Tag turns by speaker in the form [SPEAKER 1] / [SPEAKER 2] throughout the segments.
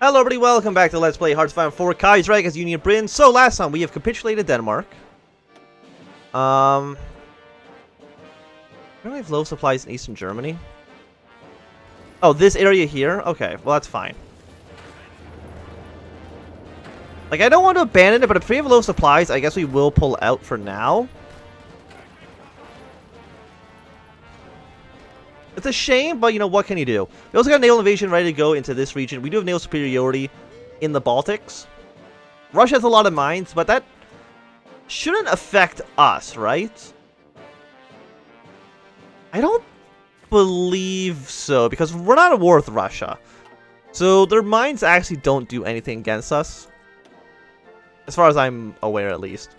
[SPEAKER 1] Hello everybody, welcome back to Let's Play Hearts of Iron 4 Kaiserreich as Union Britain. So last time we have capitulated Denmark. We don't have low supplies in Eastern Germany. Oh, this area here? Okay, well that's fine. Like, I don't want to abandon it, but if we have low supplies, I guess we will pull out for now. It's a shame, but you know, what can you do? We also got naval invasion ready to go into this region. We do have naval superiority in the Baltics. Russia has a lot of mines, but that shouldn't affect us, right? I don't believe so, because we're not at war with Russia. So their mines actually don't do anything against us. As far as I'm aware, at least.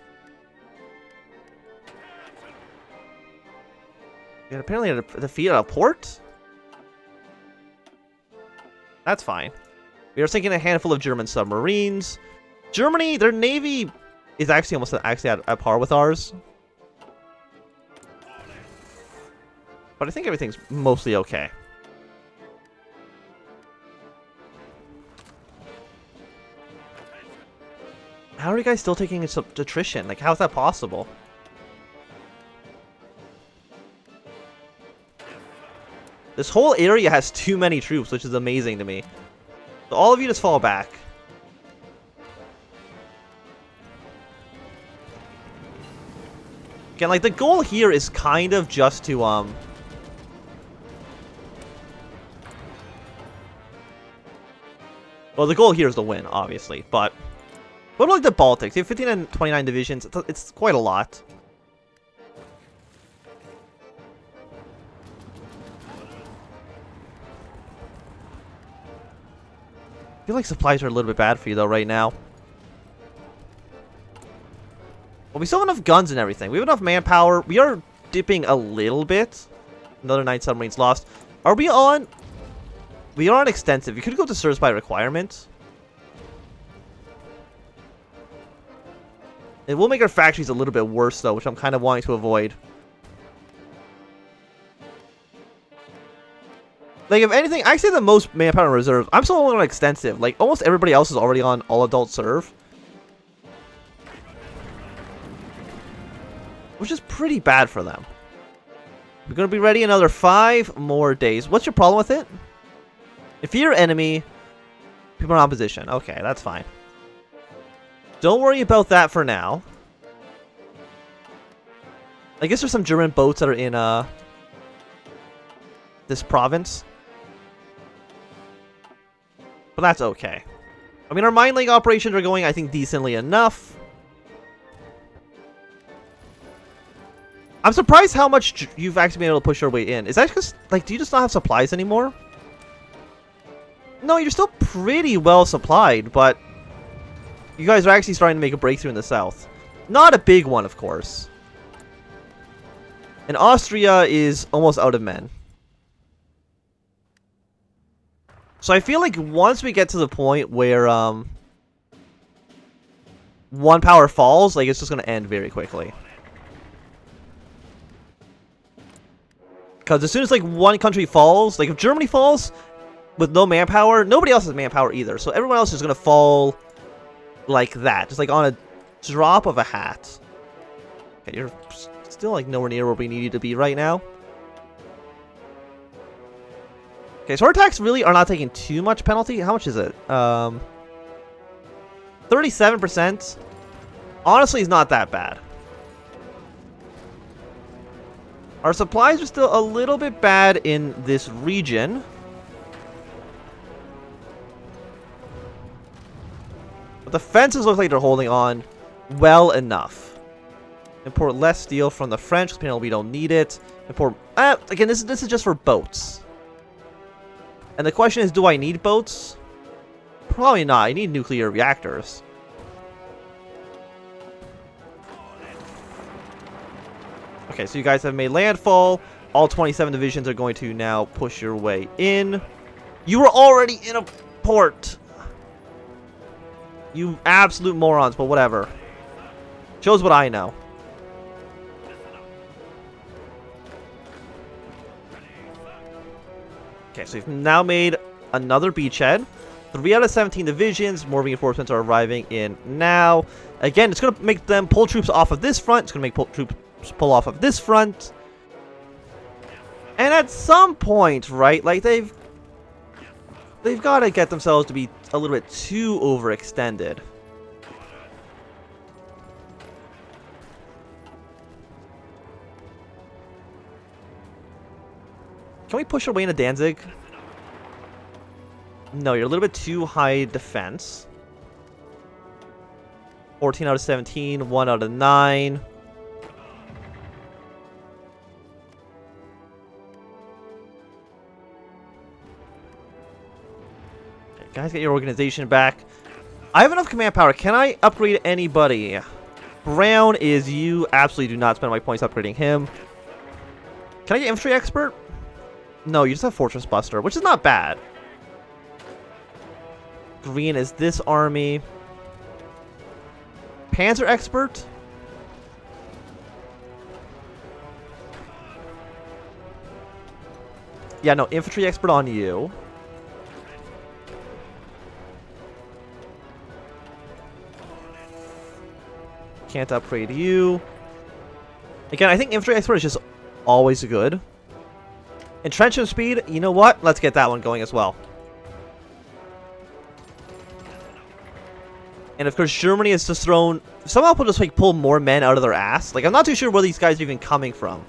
[SPEAKER 1] And apparently a defeat at a port? That's fine. We are sinking a handful of German submarines. Germany, their navy is actually almost at par with ours. But I think everything's mostly okay. How are you guys still taking attrition? Like, how is that possible? This whole area has too many troops, which is amazing to me. So all of you just fall back. Again, like, the goal here is kind of just to, well, the goal here is to win, obviously, but what about, like, the Baltics? They have 15 and 29 divisions. It's quite a lot. I feel like supplies are a little bit bad for you, though, right now. Well, we still have enough guns and everything. We have enough manpower. We are dipping a little bit. Another 9 submarines lost. Are we on? We are on extensive. You could go to service by requirement. It will make our factories a little bit worse, though, which I'm kind of wanting to avoid. Like, if anything, I say the most manpower in reserve. I'm still only on extensive. Like, almost everybody else is already on all-adult serve. Which is pretty bad for them. We're going to be ready another 5 more days. What's your problem with it? If you're enemy, people in opposition. Okay, that's fine. Don't worry about that for now. I guess there's some German boats that are in, this province. But that's okay. I mean, our mine laying operations are going, I think, decently enough. I'm surprised how much you've actually been able to push your way in. Is that because, like, do you just not have supplies anymore? No, you're still pretty well supplied, but you guys are actually starting to make a breakthrough in the south. Not a big one, of course. And Austria is almost out of men. So I feel like once we get to the point where one power falls, like, it's just going to end very quickly. Because as soon as, like, one country falls, like, if Germany falls with no manpower, nobody else has manpower either. So everyone else is going to fall like that. Just, like, on a drop of a hat. Okay, you're still, like, nowhere near where we need you to be right now. Okay, so our attacks really are not taking too much penalty. How much is it? 37%. Honestly, is not that bad. Our supplies are still a little bit bad in this region. But the fences look like they're holding on well enough. Import less steel from the French, because apparently we don't need it. Import... again, this is just for boats. And the question is, do I need boats? Probably not. I need nuclear reactors. Okay, so you guys have made landfall. All 27 divisions are going to now push your way in. You were already in a port. You absolute morons, but whatever. Shows what I know. Okay, so we've now made another beachhead. 3 out of 17 divisions. More reinforcements are arriving in now. Again, it's going to make them pull troops off of this front. It's going to make troops pull off of this front. And at some point, right, like they've got to get themselves to be a little bit too overextended. Can we push our way into Danzig? No, you're a little bit too high defense. 14 out of 17, 1 out of 9. Okay, guys, get your organization back. I have enough command power. Can I upgrade anybody? Brown is you. Absolutely do not spend my points upgrading him. Can I get infantry expert? No, you just have Fortress Buster, which is not bad. Green is this army. Panzer expert? Yeah, no, infantry expert on you. Can't upgrade you. Again, I think infantry expert is just always good. Entrenchment speed, you know what? Let's get that one going as well. And of course, Germany has just thrown... Somehow will just like pull more men out of their ass. Like, I'm not too sure where these guys are even coming from.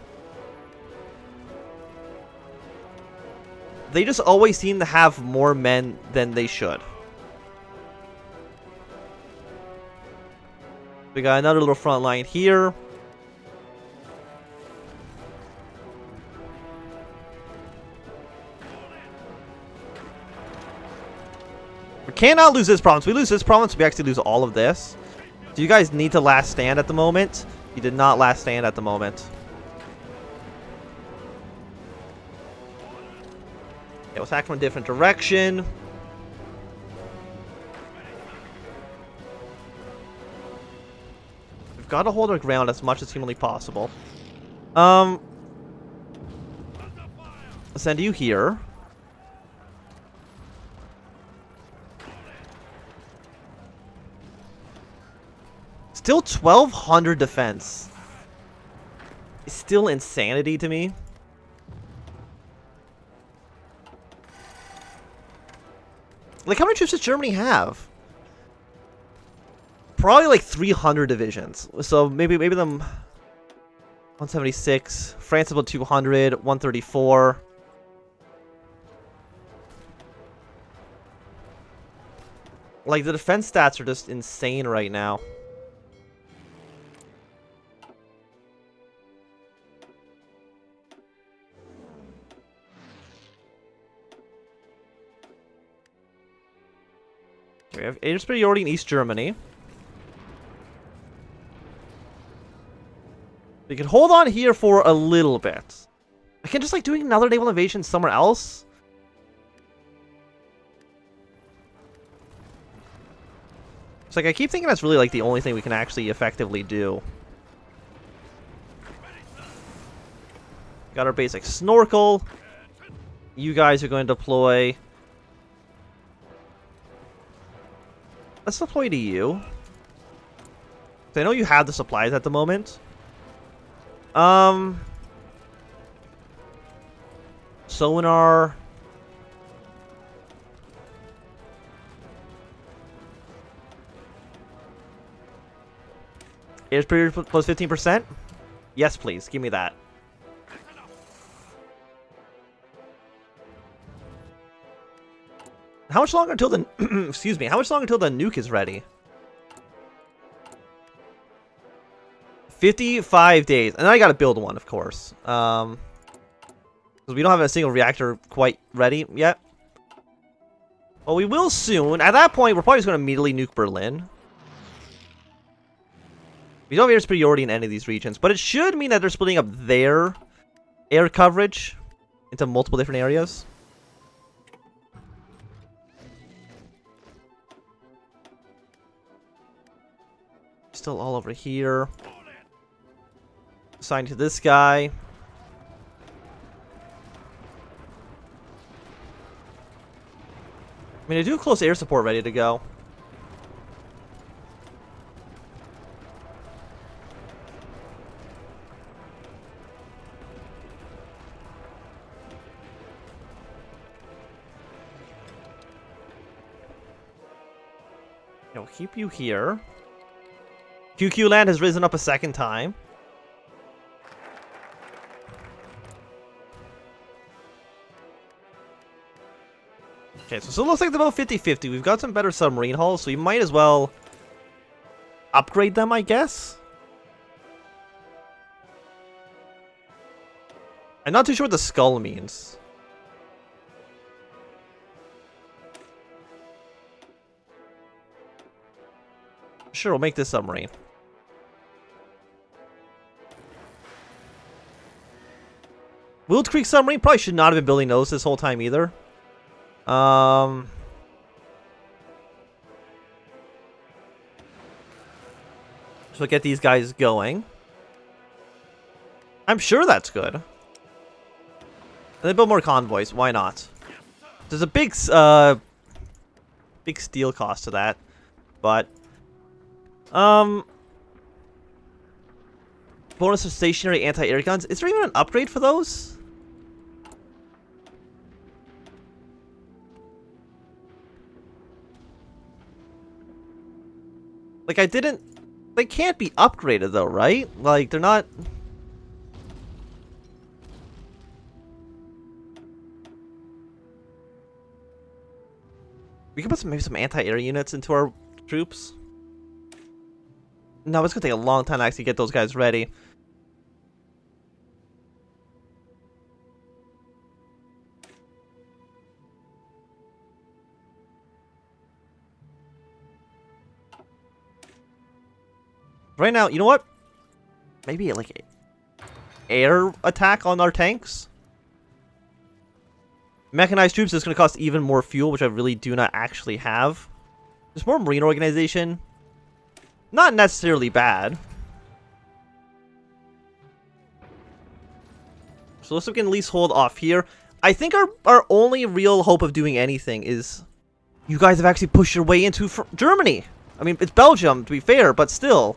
[SPEAKER 1] They just always seem to have more men than they should. We got another little front line here. We cannot lose this province. We lose this province, we actually lose all of this. Do you guys need to last stand at the moment? You did not last stand at the moment. Okay, let's act from a different direction. We've got to hold our ground as much as humanly possible. Send you here. Still 1,200 defense. It's still insanity to me. Like, how many troops does Germany have? Probably like 300 divisions. So maybe them 176. France about 200, 134. Like, the defense stats are just insane right now. We have air superiority in East Germany. We can hold on here for a little bit. I can just like doing another naval invasion somewhere else. It's like I keep thinking that's really like the only thing we can actually effectively do. Got our basic snorkel. You guys are going to deploy. Let's deploy to you. I know you have the supplies at the moment. Sonar. Air superior plus 15%? Yes, please. Give me that. How much longer until the excuse me? How much longer until the nuke is ready? 55 days, and then I gotta build one, of course. Because we don't have a single reactor quite ready yet. Well, we will soon. At that point, we're probably just gonna immediately nuke Berlin. We don't have air superiority in any of these regions, but it should mean that they're splitting up their air coverage into multiple different areas. Still all over here. Assigned to this guy. I mean, I do have close air support ready to go. I'll keep you here. QQ land has risen up a second time. Okay, so it looks like they're about 50-50. We've got some better submarine hulls, so we might as well upgrade them, I guess. I'm not too sure what the skull means. Sure, we'll make this submarine. Wild Creek submarine probably should not have been building those this whole time either. So we'll get these guys going. I'm sure that's good. And they build more convoys. Why not? There's a big steel cost to that, but bonus of stationary anti-air guns. Is there even an upgrade for those? Like, I didn't... They can't be upgraded, though, right? Like, they're not... We can put maybe some anti-air units into our troops. No, it's gonna take a long time to actually get those guys ready. Right now, you know what? Maybe like air attack on our tanks. Mechanized troops is going to cost even more fuel, which I really do not actually have. There's more marine organization. Not necessarily bad. So let's look at least hold off here. I think our only real hope of doing anything is you guys have actually pushed your way into Germany. I mean, it's Belgium, to be fair, but still.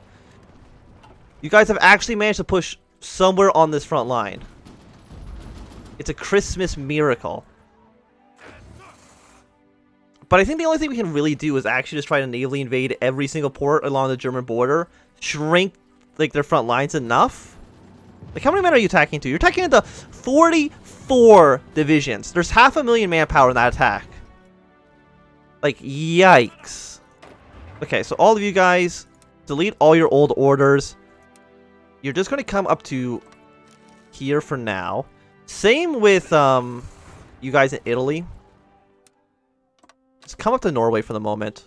[SPEAKER 1] You guys have actually managed to push somewhere on this front line. It's a Christmas miracle. But I think the only thing we can really do is actually just try to navally invade every single port along the German border. Shrink, like, their front lines enough. Like, how many men are you attacking to? You're attacking into 44 divisions. There's 500,000 manpower in that attack. Like, yikes. Okay, so all of you guys, delete all your old orders. You're just going to come up to here for now. Same with you guys in Italy. Just come up to Norway for the moment.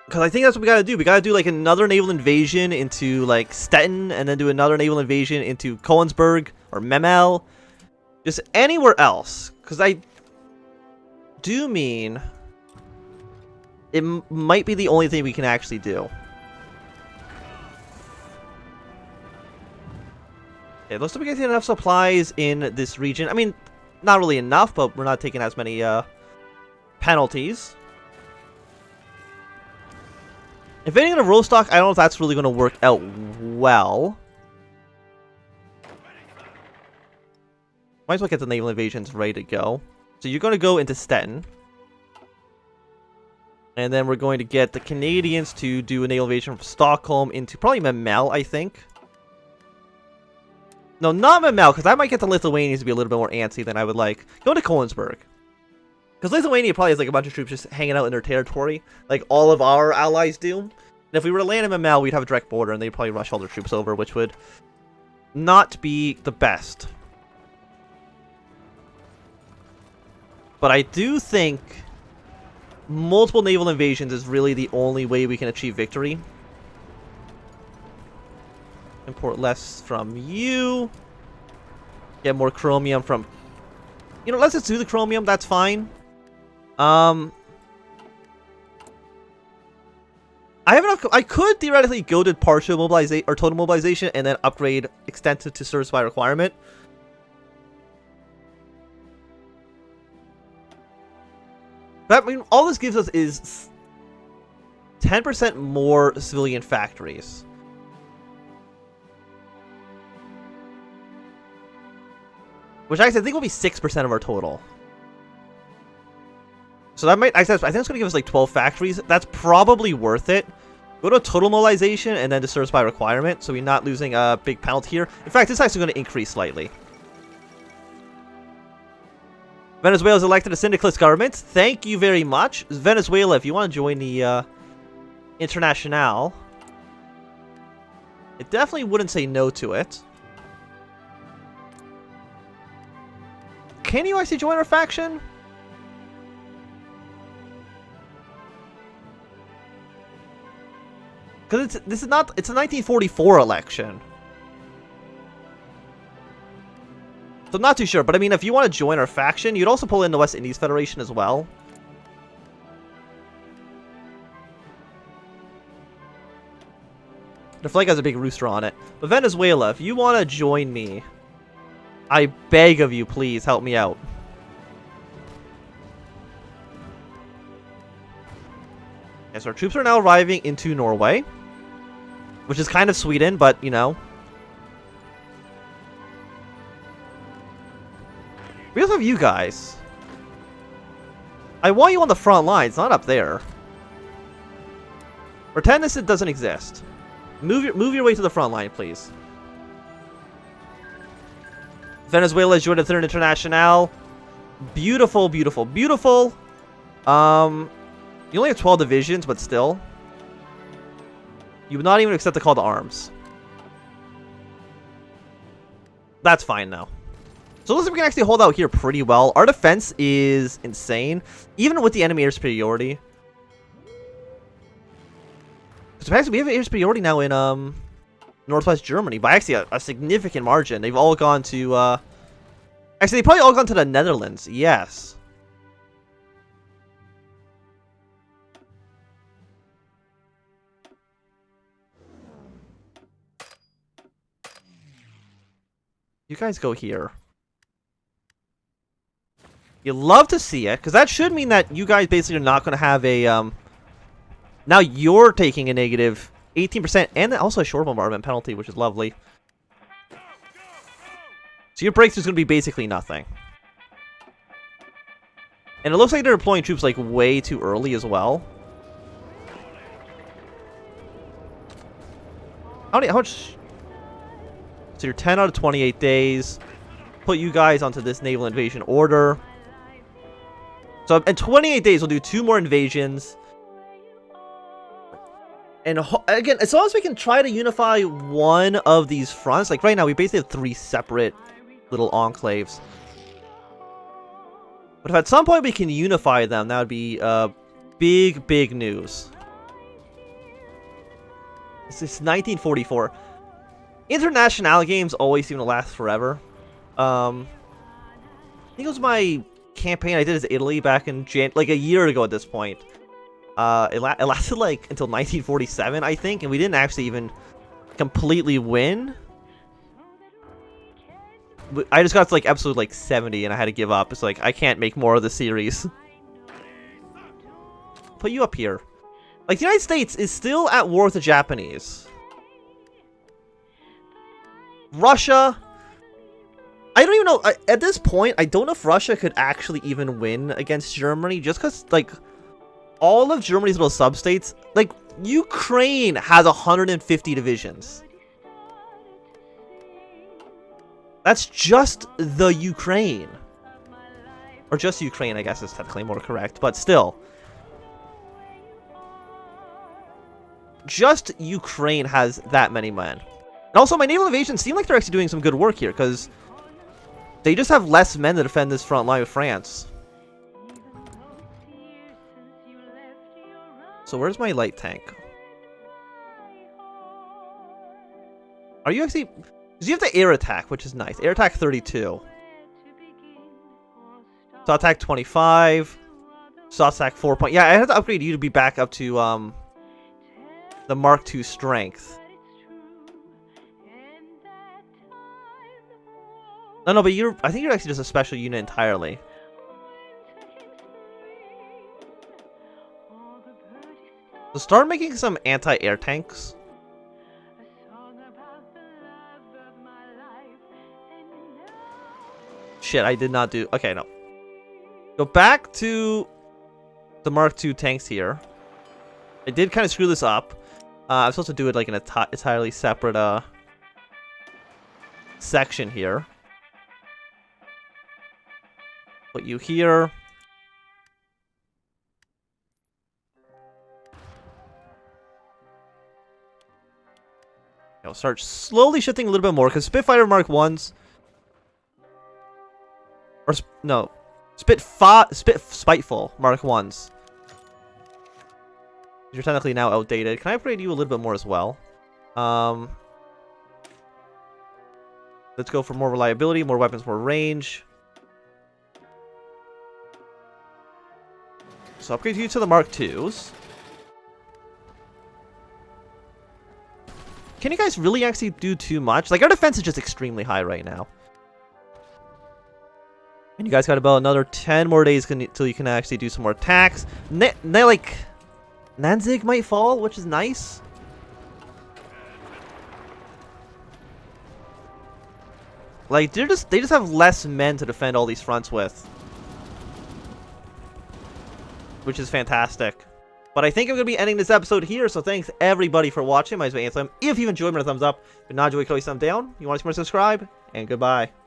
[SPEAKER 1] Because I think that's what we gotta do. We gotta do like another naval invasion into like Stettin, and then do another naval invasion into Koenigsberg or Memel. Just anywhere else. Because I do mean it might be the only thing we can actually do. It looks like we get enough supplies in this region. I mean, not really enough, but we're not taking as many penalties. Invading the Rostock, I don't know if that's really going to work out well. Might as well get the naval invasions ready to go. So you're going to go into Stettin. And then we're going to get the Canadians to do a naval invasion from Stockholm into probably Memel, I think. No, not Memel, because that might get the Lithuanians to be a little bit more antsy than I would like. Go to Koenigsberg. Because Lithuania probably has like a bunch of troops just hanging out in their territory, like all of our allies do. And if we were to land in Memel, we'd have a direct border, and they'd probably rush all their troops over, which would not be the best. But I do think multiple naval invasions is really the only way we can achieve victory. Import less from you. Get more chromium from... You know, let's just do the chromium, that's fine. I have enough. I could theoretically go to partial mobilization or total mobilization and then upgrade extensive to service by requirement. But I mean, all this gives us is 10% more civilian factories. Which actually I think will be 6% of our total. So that might, I think it's going to give us like 12 factories. That's probably worth it. Go to total mobilization and then to service by requirement, so we're not losing a big penalty here. In fact, it's actually going to increase slightly. Venezuela has elected a syndicalist government. Thank you very much. Venezuela, if you want to join the Internationale, I definitely wouldn't say no to it. Can you actually join our faction? Because it's a 1944 election. So I'm not too sure, but I mean, if you want to join our faction, you'd also pull in the West Indies Federation as well. The flag has a big rooster on it. But Venezuela, if you want to join me, I beg of you, please help me out. Okay, so our troops are now arriving into Norway, which is kind of Sweden, but, you know. We also have you guys. I want you on the front lines, not up there. Pretend this doesn't exist. Move your way to the front line, please. Venezuela has joined the Third Internationale. Beautiful, beautiful, beautiful. You only have 12 divisions, but still. You would not even accept the call to arms. That's fine now. So it looks like we can actually hold out here pretty well. Our defense is insane, even with the enemy air superiority. Because we have air superiority now in Northwest Germany by actually a significant margin. They've all gone to actually they probably all gone to the Netherlands. Yes. You guys go here. You love to see it, because that should mean that you guys basically are not going to have a, now you're taking a negative 18% and also a short bombardment penalty, which is lovely. So your breakthrough is going to be basically nothing. And it looks like they're deploying troops, like, way too early as well. How much? So you're 10 out of 28 days. Put you guys onto this naval invasion order. So in 28 days, we'll do 2 more invasions. And again, as long as we can try to unify one of these fronts, like right now, we basically have 3 separate little enclaves. But if at some point we can unify them, that would be big, big news. This is 1944. International games always seem to last forever. I think it was my campaign I did as Italy back in like a year ago at this point. It lasted like until 1947, I think, and we didn't actually even completely win. I just got to like episode like 70 and I had to give up. It's like I can't make more of the series. Put you up here. Like the United States is still at war with the Japanese. Russia, I don't even know, at this point, I don't know if Russia could actually even win against Germany, just because, like, all of Germany's little sub-states, like, Ukraine has 150 divisions. That's just the Ukraine. Or just Ukraine, I guess is technically more correct, but still. Just Ukraine has that many men. And also, my naval invasions seem like they're actually doing some good work here, because they just have less men to defend this front line with France. So where's my light tank? Are you actually... Because you have the air attack, which is nice. Air attack 32. So attack 25. So attack 4 point. Yeah, I had to upgrade you to be back up to the Mark II strength. No, but I think you're actually just a special unit entirely. So start making some anti-air tanks. Shit, I did not do... Okay, no. Go back to the Mark II tanks here. I did kind of screw this up. I'm supposed to do it like in an entirely separate section here. Put you here. I'll start slowly shifting a little bit more because Spitfire Mark 1s... Or, no. Spiteful Mark 1s. You're technically now outdated. Can I upgrade you a little bit more as well? Let's go for more reliability, more weapons, more range. So upgrade you to the Mark IIs. Can you guys really actually do too much? Like, our defense is just extremely high right now. And you guys got about another 10 more days until you can actually do some more attacks. Like, Nanzig might fall, which is nice. Like, they just have less men to defend all these fronts with. Which is fantastic. But I think I'm going to be ending this episode here, so thanks everybody for watching. My name is Anthem. If you enjoyed, a thumbs up. If not, enjoy, click thumbs down. If you want to see more, subscribe. And goodbye.